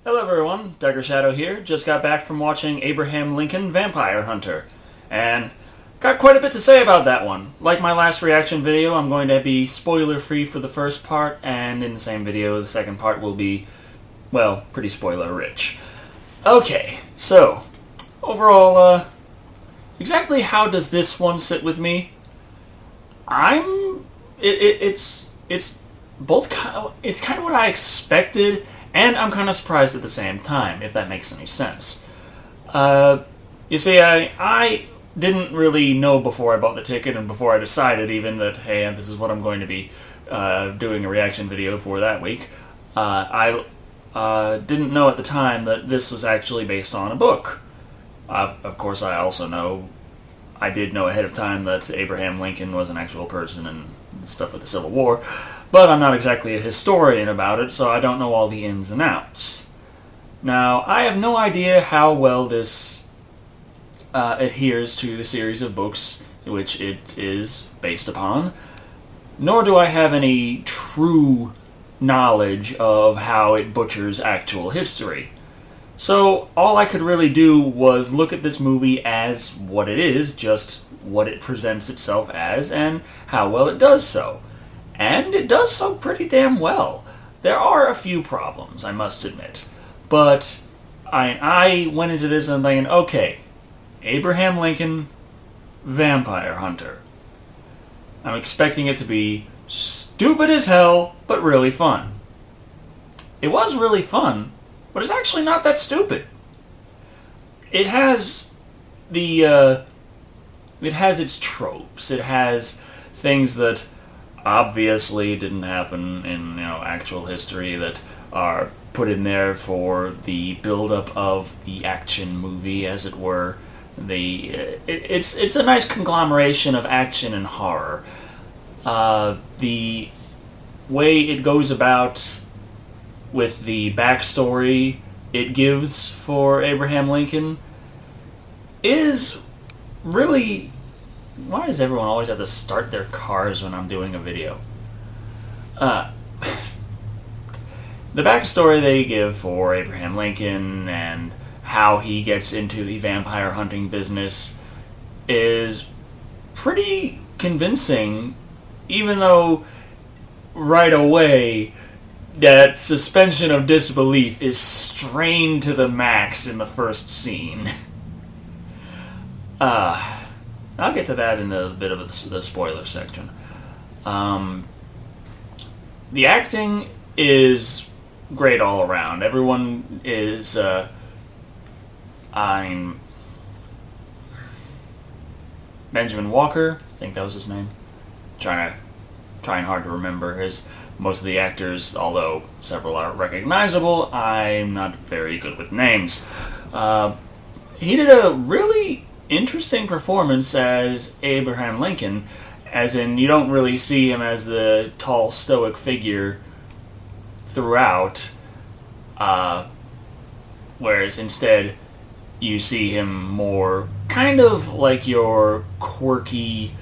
Hello everyone, Shado here. Just got back from watching Abraham Lincoln Vampire Hunter, and got quite a bit to say about that one. Like my last reaction video, I'm going to be spoiler-free for the first part, and in the same video, the second part will be, well, pretty spoiler-rich. Okay, so, overall, exactly how does this one sit with me? It's kind of what I expected, and I'm kind of surprised at the same time, if that makes any sense. You see, I didn't really know before I bought the ticket and before I decided even that, hey, this is what I'm going to be doing a reaction video for that week. I didn't know at the time that this was actually based on a book. Of course, I did know ahead of time that Abraham Lincoln was an actual person and stuff with the Civil War, but I'm not exactly a historian about it, so I don't know all the ins and outs. Now, I have no idea how well this adheres to the series of books which it is based upon, nor do I have any true knowledge of how it butchers actual history. So, all I could really do was look at this movie as what it is, just what it presents itself as, and how well it does so. And it does so pretty damn well. There are a few problems, I must admit. But I went into this and thinking, okay, Abraham Lincoln, Vampire Hunter. I'm expecting it to be stupid as hell, but really fun. It was really fun, but it's actually not that stupid. It has it has its tropes. It has things that obviously didn't happen in actual history that are put in there for the build-up of the action movie, as it were. It's a nice conglomeration of action and horror. The way it goes about with the backstory it gives for Abraham Lincoln is really... Why does everyone always have to start their cars when I'm doing a video? The backstory they give for Abraham Lincoln and how he gets into the vampire hunting business is pretty convincing, even though right away that suspension of disbelief is strained to the max in the first scene. I'll get to that in a bit of the spoiler section. The acting is great all around. Everyone is, Benjamin Walker, I think that was his name. Trying hard to remember most of the actors, although several are recognizable. I'm not very good with names. He did a really interesting performance as Abraham Lincoln, as in you don't really see him as the tall stoic figure throughout, whereas instead you see him more kind of like your quirky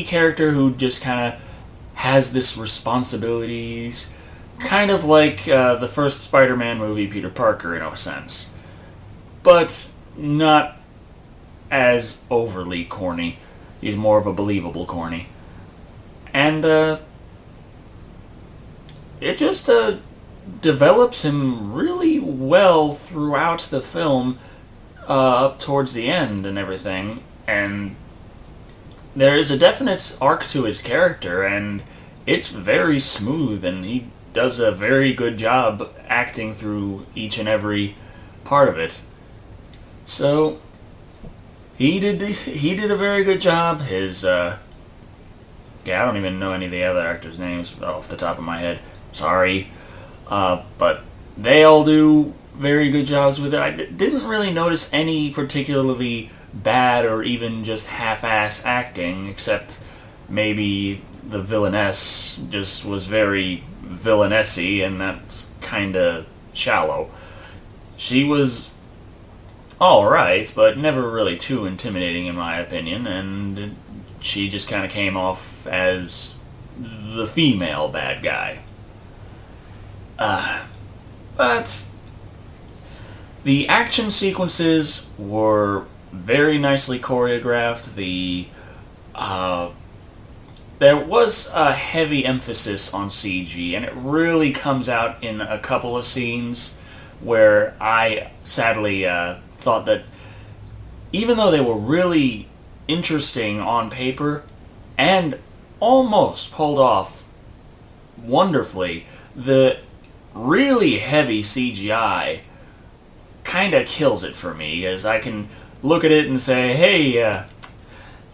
character who just kind of has this responsibilities, kind of like the first Spider-Man movie, Peter Parker, in a sense. But not as overly corny. He's more of a believable corny. And it just develops him really well throughout the film, up towards the end and everything. And there is a definite arc to his character, and it's very smooth, and he does a very good job acting through each and every part of it. So he did a very good job. I don't even know any of the other actors' names off the top of my head. Sorry, but they all do very good jobs with it. I didn't really notice any particularly bad or even just half-ass acting, except maybe the villainess just was very villainessy, and that's kinda shallow. She was alright, but never really too intimidating in my opinion, and she just kinda came off as the female bad guy. But the action sequences were very nicely choreographed. There was a heavy emphasis on CG, and it really comes out in a couple of scenes where I sadly thought that even though they were really interesting on paper and almost pulled off wonderfully, the really heavy CGI kind of kills it for me, as I can look at it and say, hey,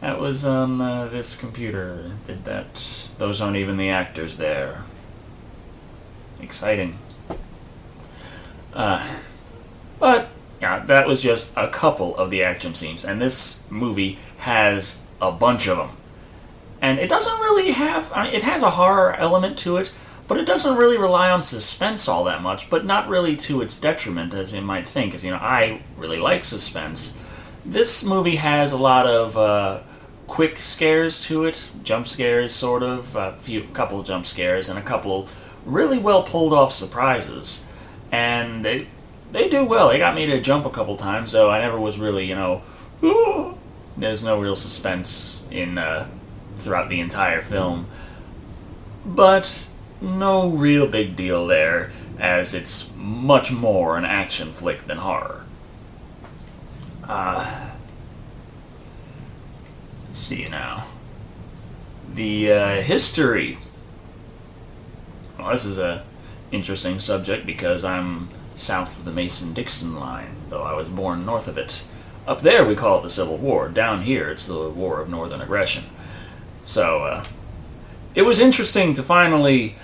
that was on this computer, did that. Those aren't even the actors there. Exciting. But, yeah, that was just a couple of the action scenes, and this movie has a bunch of them. And it doesn't really have, it has a horror element to it, but it doesn't really rely on suspense all that much, but not really to its detriment, as you might think, as, I really like suspense. This movie has a lot of quick scares to it, jump scares, sort of, couple jump scares, and a couple really well pulled off surprises. And they do well. They got me to jump a couple times, so I never was really, ooh. There's no real suspense in throughout the entire film. But no real big deal there, as it's much more an action flick than horror. Let's see now. The history. Well, this is a interesting subject because I'm south of the Mason-Dixon line, though I was born north of it. Up there we call it the Civil War. Down here it's the War of Northern Aggression. So, it was interesting to finally,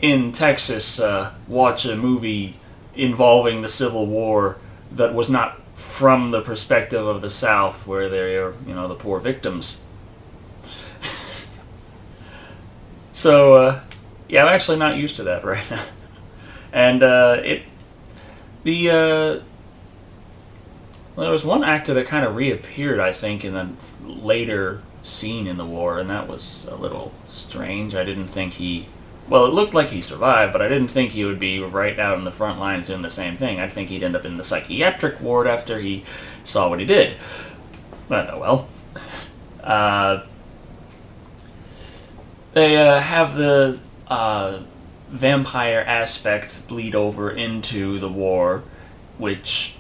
in Texas, watch a movie involving the Civil War that was not from the perspective of the South, where they are, the poor victims. So, yeah, I'm actually not used to that right now. And, well, there was one actor that kind of reappeared, I think, in a later scene in the war, and that was a little strange. I didn't think well, it looked like he survived, but I didn't think he would be right out in the front lines doing the same thing. I think he'd end up in the psychiatric ward after he saw what he did. But, oh well. They have the vampire aspect bleed over into the war, which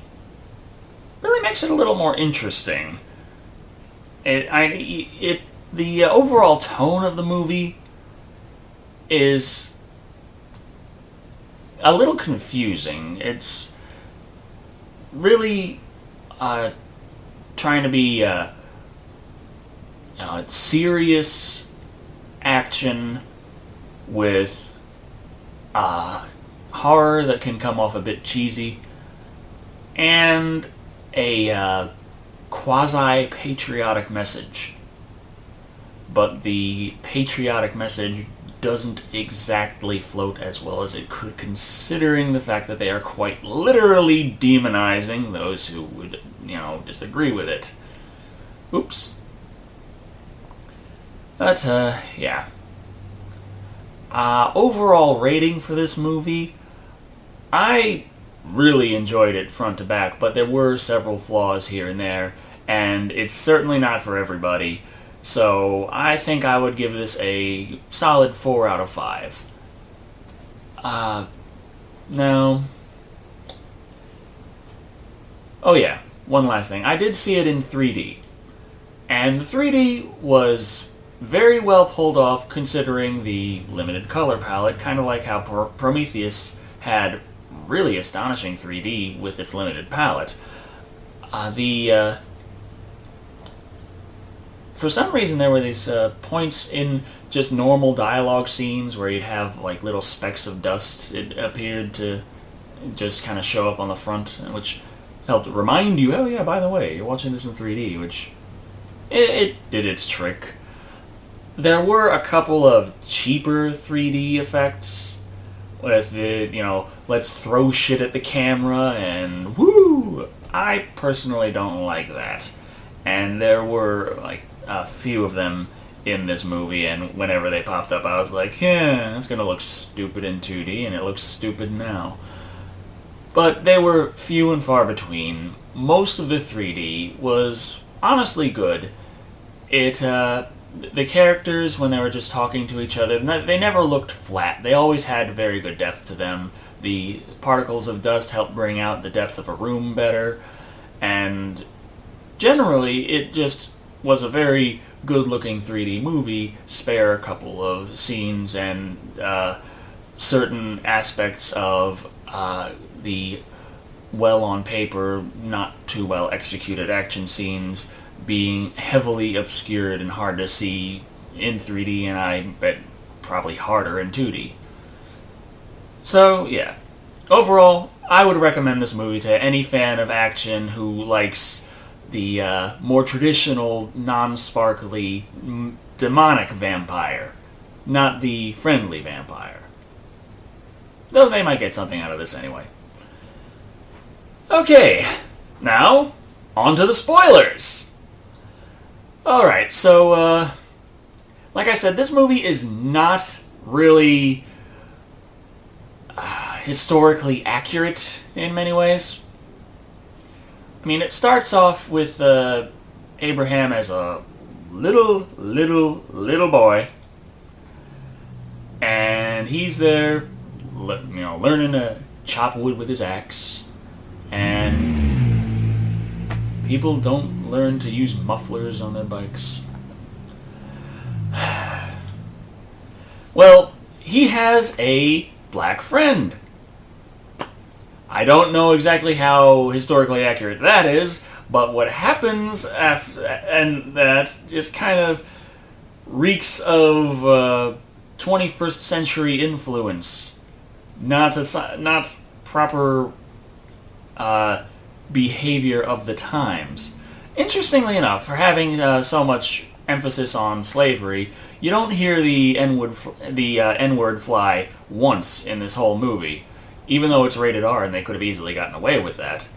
really makes it a little more interesting. The overall tone of the movie is a little confusing. It's really trying to be serious action with horror that can come off a bit cheesy, and a quasi-patriotic message. But the patriotic message doesn't exactly float as well as it could, considering the fact that they are quite literally demonizing those who would, disagree with it. Oops. But, yeah. Overall rating for this movie, I really enjoyed it front to back, but there were several flaws here and there, and it's certainly not for everybody. So I think I would give this a solid 4 out of 5. No. Oh yeah, one last thing. I did see it in 3D. And the 3D was very well pulled off considering the limited color palette, kind of like how Prometheus had really astonishing 3D with its limited palette. For some reason there were these points in just normal dialogue scenes where you'd have like little specks of dust. It appeared to just kind of show up on the front, which helped remind you, oh yeah, by the way, you're watching this in 3D, which it did its trick. There were a couple of cheaper 3D effects with let's throw shit at the camera and woo! I personally don't like that. And there were like a few of them in this movie, and whenever they popped up, I was like, yeah, that's gonna look stupid in 2D, and it looks stupid now. But they were few and far between. Most of the 3D was honestly good. The characters, when they were just talking to each other, they never looked flat. They always had very good depth to them. The particles of dust helped bring out the depth of a room better, and generally, it just was a very good-looking 3D movie, spare a couple of scenes and certain aspects of the well-on-paper, not too well-executed action scenes being heavily obscured and hard to see in 3D, and I bet probably harder in 2D. So, yeah. Overall, I would recommend this movie to any fan of action who likes the more traditional, non-sparkly, demonic vampire, not the friendly vampire. Though they might get something out of this anyway. Okay, now, on to the spoilers! Alright, so, like I said, this movie is not really historically accurate in many ways. I mean, it starts off with Abraham as a little boy, and he's there, learning to chop wood with his axe, and people don't learn to use mufflers on their bikes. Well, he has a black friend. I don't know exactly how historically accurate that is, but what happens after, and that just kind of reeks of 21st century influence, not proper behavior of the times. Interestingly enough, for having so much emphasis on slavery, you don't hear the N-word fly once in this whole movie, even though it's rated R and they could have easily gotten away with that.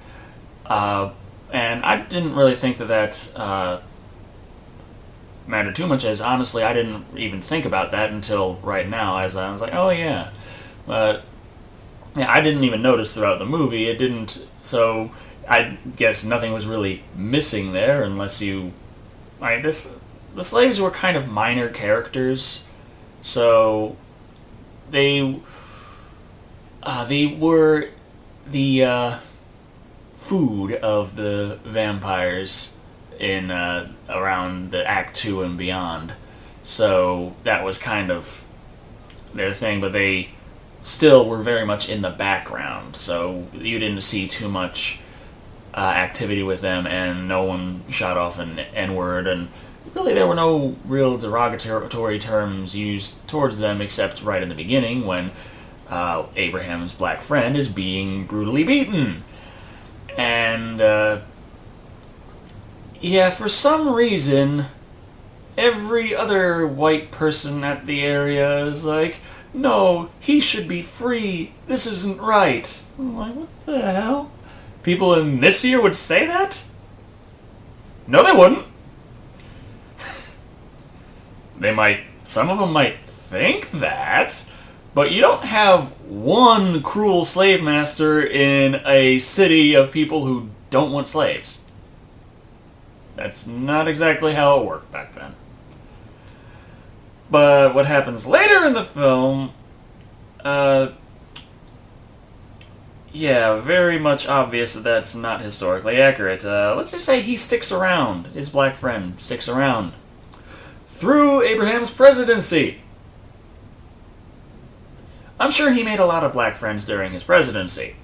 And I didn't really think that mattered too much, as honestly I didn't even think about that until right now, as I was like, oh yeah. But yeah, I didn't even notice throughout the movie. It didn't, so I guess nothing was really missing there unless you... the slaves were kind of minor characters, so they were the food of the vampires in around the Act 2 and beyond. So that was kind of their thing, but they still were very much in the background, so you didn't see too much activity with them, and no one shot off an N-word, and really there were no real derogatory terms used towards them except right in the beginning when Abraham's black friend is being brutally beaten. And, yeah, for some reason, every other white person at the area is like, no, he should be free, this isn't right. I'm like, what the hell? People in this year would say that? No, they wouldn't. Some of them might think that, but you don't have one cruel slave master in a city of people who don't want slaves. That's not exactly how it worked back then. But what happens later in the film, yeah, very much obvious that that's not historically accurate. Let's just say he sticks around. His black friend sticks around through Abraham's presidency. I'm sure he made a lot of black friends during his presidency,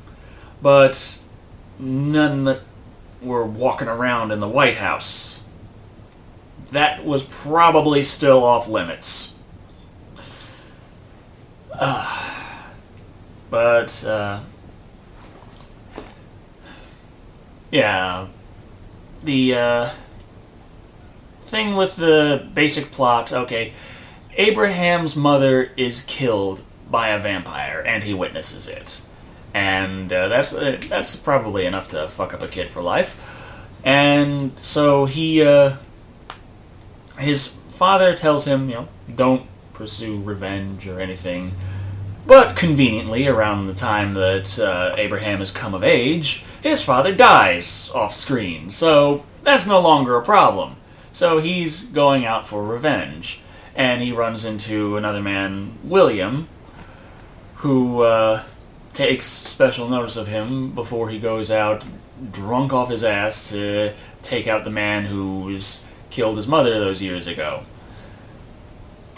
but none that were walking around in the White House. That was probably still off limits. Yeah, the thing with the basic plot, okay, Abraham's mother is killed by a vampire, and he witnesses it. And that's probably enough to fuck up a kid for life. And so his father tells him, don't pursue revenge or anything. But conveniently, around the time that Abraham has come of age, his father dies off screen, so that's no longer a problem. So he's going out for revenge, and he runs into another man, William, who takes special notice of him before he goes out drunk off his ass to take out the man who killed his mother those years ago.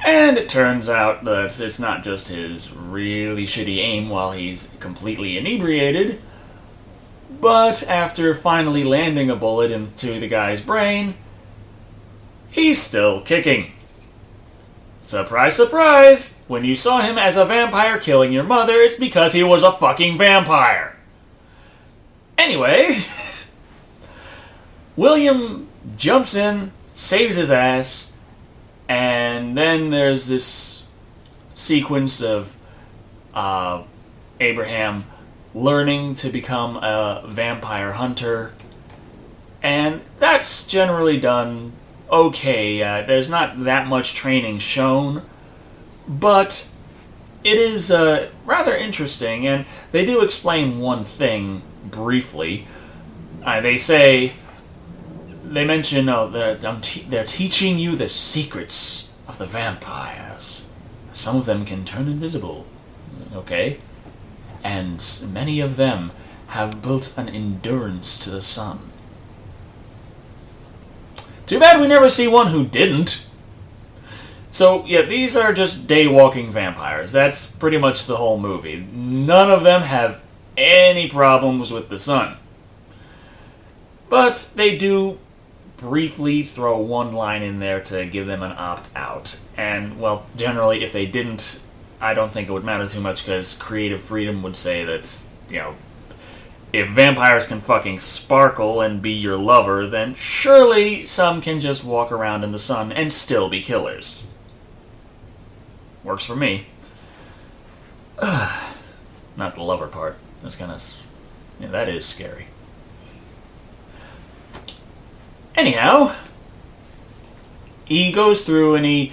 And it turns out that it's not just his really shitty aim while he's completely inebriated, but after finally landing a bullet into the guy's brain, he's still kicking. Surprise, surprise! When you saw him as a vampire killing your mother, it's because he was a fucking vampire. Anyway, William jumps in, saves his ass, and then there's this sequence of Abraham learning to become a vampire hunter, and that's generally done okay. There's not that much training shown, but it is rather interesting, and they do explain one thing briefly. They mention that they're teaching you the secrets of the vampires. Some of them can turn invisible, okay? And many of them have built an endurance to the sun. Too bad we never see one who didn't. So, yeah, these are just day-walking vampires. That's pretty much the whole movie. None of them have any problems with the sun. But they do briefly throw one line in there to give them an opt-out. And, well, generally, if they didn't, I don't think it would matter too much, because creative freedom would say that, if vampires can fucking sparkle and be your lover, then surely some can just walk around in the sun and still be killers. Works for me. Not the lover part. That's kind of... that is scary. Anyhow, he goes through and he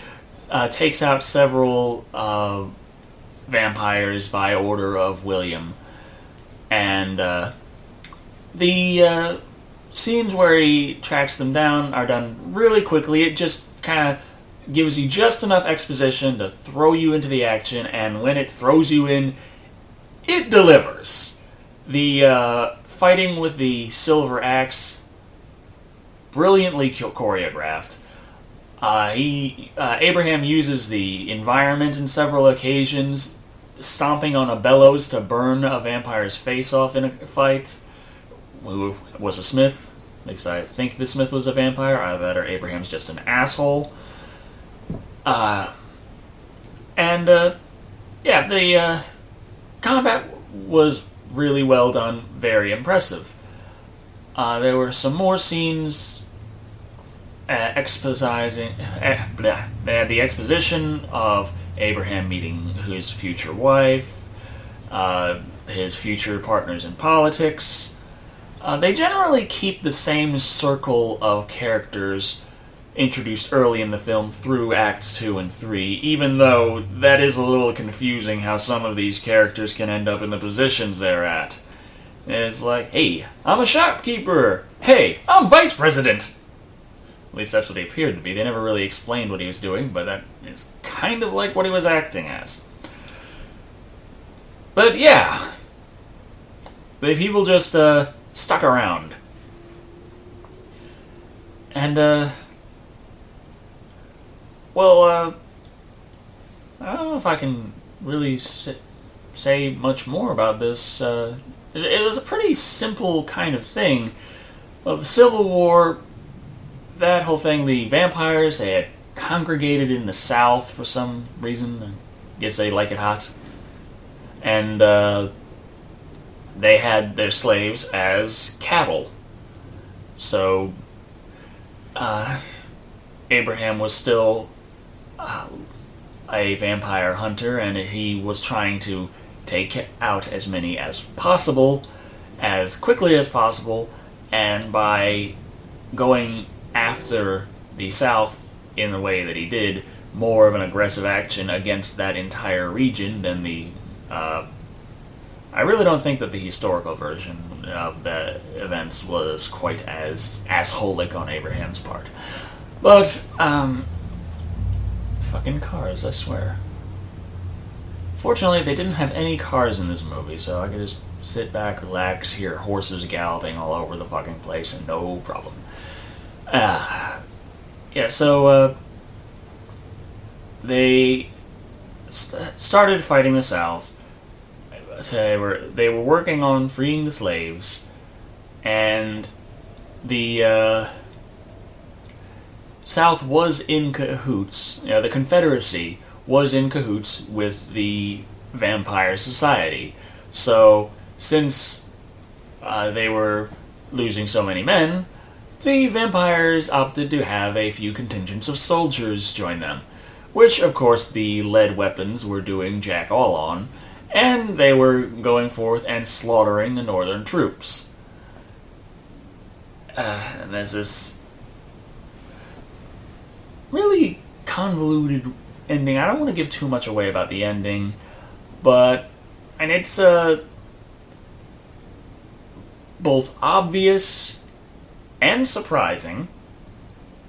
takes out several vampires by order of William. And the scenes where he tracks them down are done really quickly. It just kind of gives you just enough exposition to throw you into the action, and when it throws you in, it delivers. The fighting with the silver axe, brilliantly choreographed. Abraham uses the environment in several occasions, stomping on a bellows to burn a vampire's face off in a fight. Who was a smith? At least I think the smith was a vampire. Either that or Abraham's just an asshole. The combat was really well done, very impressive. There were some more scenes expositing the exposition of Abraham meeting his future wife, his future partners in politics. They generally keep the same circle of characters introduced early in the film through Acts 2 and 3, even though that is a little confusing how some of these characters can end up in the positions they're at. It's like, hey, I'm a shopkeeper! Hey, I'm vice president! At least that's what he appeared to be. They never really explained what he was doing, but that is kind of like what he was acting as. But yeah, the people just stuck around. And, I don't know if I can really say much more about this. It was a pretty simple kind of thing. Well, the Civil War, that whole thing, the vampires, they had congregated in the South for some reason. I guess they like it hot. And they had their slaves as cattle. So Abraham was still a vampire hunter, and he was trying to take out as many as possible, as quickly as possible, and by going after the South in the way that he did, more of an aggressive action against that entire region than the... I really don't think that the historical version of the events was quite as assholic on Abraham's part. But, fucking cars, I swear. Fortunately, they didn't have any cars in this movie, so I could just sit back, relax, hear horses galloping all over the fucking place, and no problem. Yeah, so, they started fighting the South. They were working on freeing the slaves, and the South was in cahoots. The Confederacy was in cahoots with the Vampire Society. So, since they were losing so many men, the vampires opted to have a few contingents of soldiers join them, which, of course, the lead weapons were doing jack all on, and they were going forth and slaughtering the northern troops. And there's this really convoluted ending. I don't want to give too much away about the ending, and it's both obvious and surprising,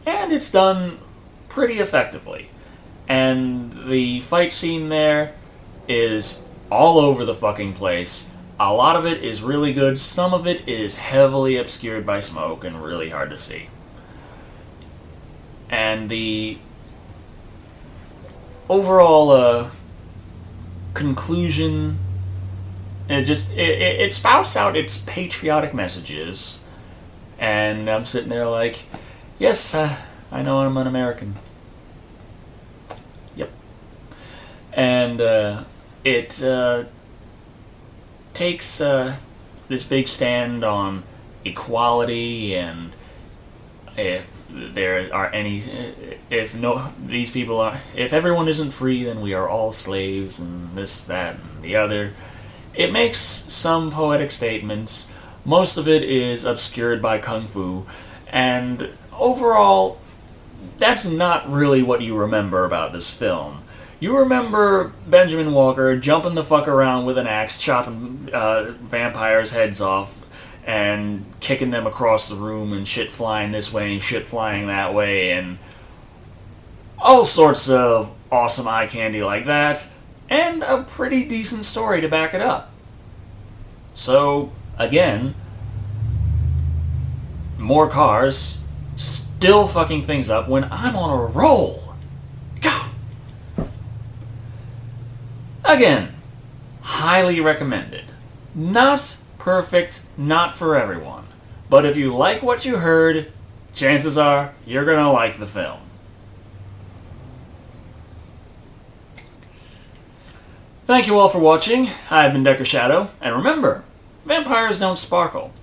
and it's done pretty effectively. And the fight scene there is all over the fucking place. A lot of it is really good. Some of it is heavily obscured by smoke and really hard to see. And the overall conclusion, it spouts out its patriotic messages, and I'm sitting there like, yes, I know I'm an American. Yep. And it takes this big stand on equality, and if there are any, if everyone isn't free, then we are all slaves, and this, that, and the other. It makes some poetic statements. Most of it is obscured by kung fu, and overall, that's not really what you remember about this film. You remember Benjamin Walker jumping the fuck around with an axe, chopping vampires' heads off, and kicking them across the room, and shit flying this way and shit flying that way, and all sorts of awesome eye candy like that, and a pretty decent story to back it up. So, again, more cars, still fucking things up when I'm on a roll. God. Again, highly recommended. Not perfect, not for everyone. But if you like what you heard, chances are you're gonna like the film. Thank you all for watching. I've been Decker Shado, and remember, vampires don't sparkle.